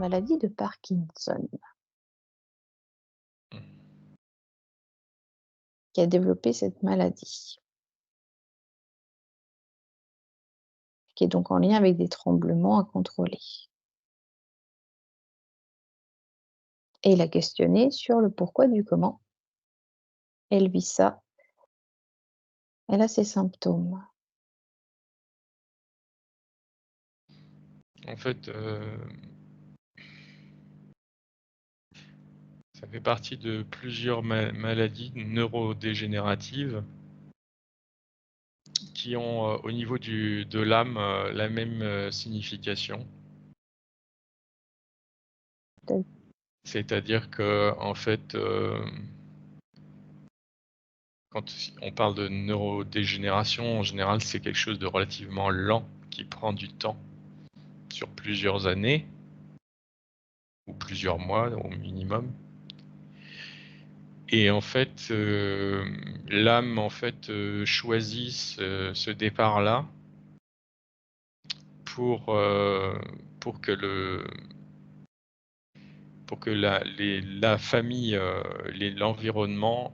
maladie de Parkinson? Qui a développé cette maladie? Qui est donc en lien avec des tremblements à contrôler. Et il a questionné sur le pourquoi du comment elle vit ça, elle a ces symptômes. En fait, ça fait partie de plusieurs maladies neurodégénératives qui ont, au niveau de l'âme, la même signification. Peut-être. C'est-à-dire que, en fait, quand on parle de neurodégénération, en général, c'est quelque chose de relativement lent qui prend du temps sur plusieurs années ou plusieurs mois au minimum. Et en fait, l'âme en fait choisit ce départ-là pour que la famille, l'environnement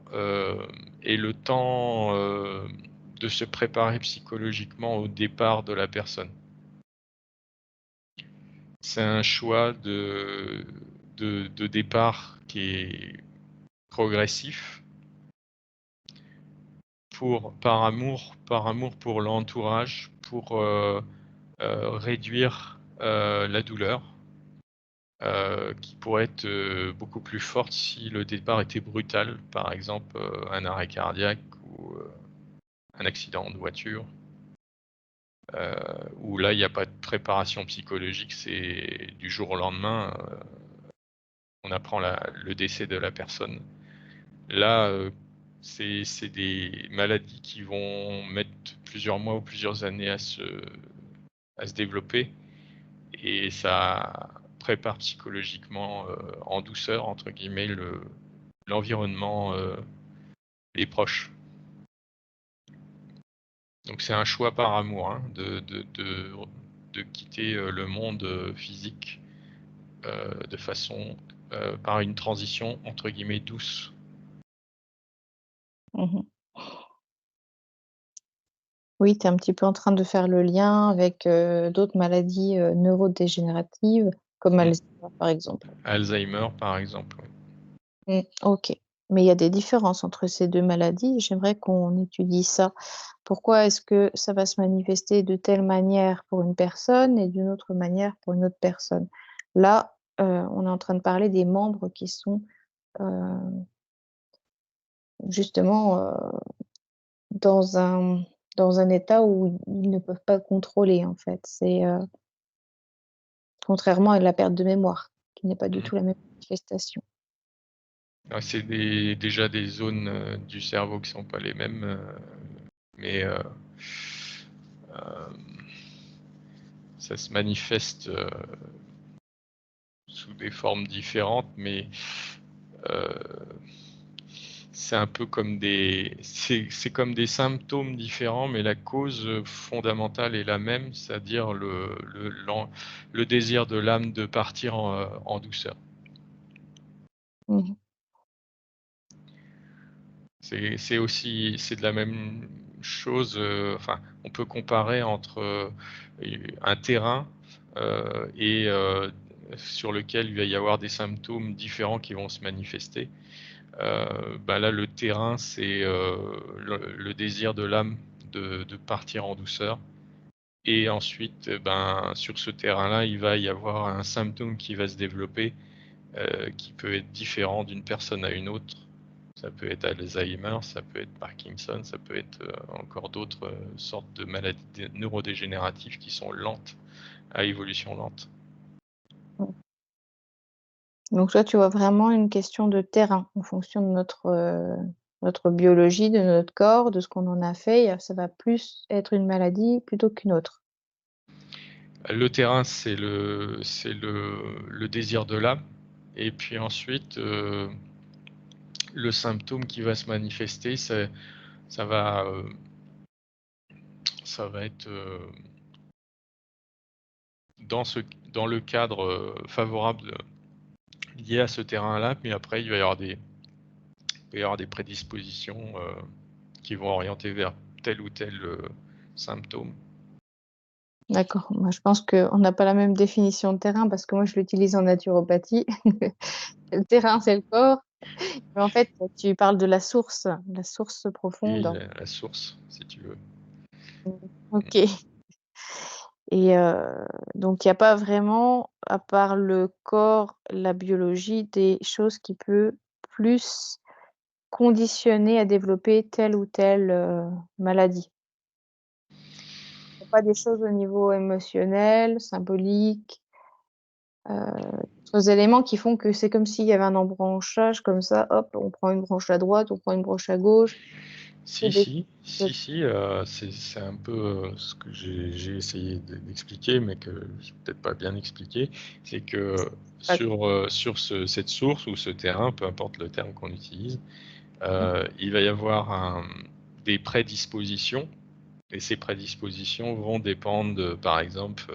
ait le temps de se préparer psychologiquement au départ de la personne. C'est un choix de départ qui est progressif par amour pour l'entourage, pour réduire la douleur qui pourrait être beaucoup plus forte si le départ était brutal, par exemple un arrêt cardiaque ou un accident de voiture, où là il n'y a pas de préparation psychologique, c'est du jour au lendemain, on apprend le décès de la personne. Là, c'est des maladies qui vont mettre plusieurs mois ou plusieurs années à se développer et ça prépare psychologiquement en douceur, entre guillemets, l'environnement, les proches. Donc c'est un choix par amour hein, de quitter le monde physique de façon par une transition entre guillemets douce. Mmh. Oui, tu es un petit peu en train de faire le lien avec, d'autres maladies, neurodégénératives comme Mm. Alzheimer, par exemple. Alzheimer par exemple. OK. Mais il y a des différences entre ces 2 maladies. J'aimerais qu'on étudie ça. Pourquoi est-ce que ça va se manifester de telle manière pour une personne et d'une autre manière pour une autre personne? Là, on est en train de parler des membres qui sont, heu, justement, dans un dans un état où ils ne peuvent pas contrôler, en fait. C'est, contrairement à la perte de mémoire, qui n'est pas du Mm. tout la même manifestation. Ah, c'est déjà des zones du cerveau qui sont pas les mêmes, mais euh, ça se manifeste sous des formes différentes, mais euh, c'est un peu comme c'est comme des symptômes différents, mais la cause fondamentale est la même, c'est-à-dire le désir de l'âme de partir en douceur. Mmh. C'est de la même chose, enfin, on peut comparer entre un terrain et sur lequel il va y avoir des symptômes différents qui vont se manifester. Bah là, le terrain, c'est le désir de l'âme de partir en douceur. Et ensuite, ben, sur ce terrain-là, il va y avoir un symptôme qui va se développer qui peut être différent d'une personne à une autre. Ça peut être Alzheimer, ça peut être Parkinson, ça peut être encore d'autres sortes de maladies neurodégénératives qui sont lentes, à évolution lente. Mmh. Donc toi, tu vois vraiment une question de terrain en fonction de notre biologie, de notre corps, de ce qu'on en a fait, ça va plus être une maladie plutôt qu'une autre? Le terrain, c'est le désir de l'âme. Et puis ensuite, le symptôme qui va se manifester, ça va, ça va être dans ce dans le cadre, favorable, lié à ce terrain-là, puis après il peut y avoir des prédispositions, qui vont orienter vers tel ou tel, symptôme. D'accord. Moi, je pense qu'on n'a pas la même définition de terrain parce que moi, je l'utilise en naturopathie. Le terrain, c'est le corps. Mais en fait, tu parles de la source Oui, profonde. la source, si tu veux. OK. Et donc il y a pas vraiment, à part le corps, la biologie, des choses qui peut plus conditionner à développer telle ou telle, maladie? Il y a pas des choses au niveau émotionnel, symbolique, d'autres éléments qui font que c'est comme s'il y avait un embranchage comme ça, hop, on prend une branche à droite, on prend une branche à gauche, c'est Si, des si, si, si, c'est un peu, ce que j'ai essayé d'expliquer, mais que j'ai peut-être pas bien expliqué. C'est que sur cette source ou ce terrain, peu importe le terme qu'on utilise, il va y avoir des prédispositions et ces prédispositions vont dépendre de, par exemple,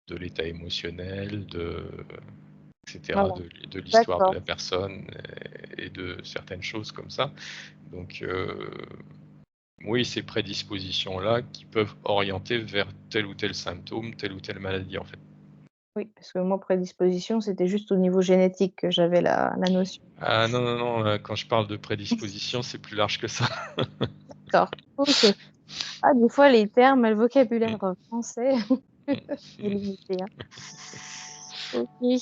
de l'état émotionnel, et cetera, voilà, de l'histoire de d'accord. la personne et de certaines choses comme ça. Donc, oui, ces prédispositions-là qui peuvent orienter vers tel ou tel symptôme, telle ou telle maladie, en fait. Oui, parce que moi, prédisposition, c'était juste au niveau génétique que j'avais la notion. Ah non, non, non, quand je parle de prédisposition, c'est plus large que ça. D'accord, OK. Ah, des fois, les termes et le Mmh, vocabulaire, français mmh. est limité, hein. OK.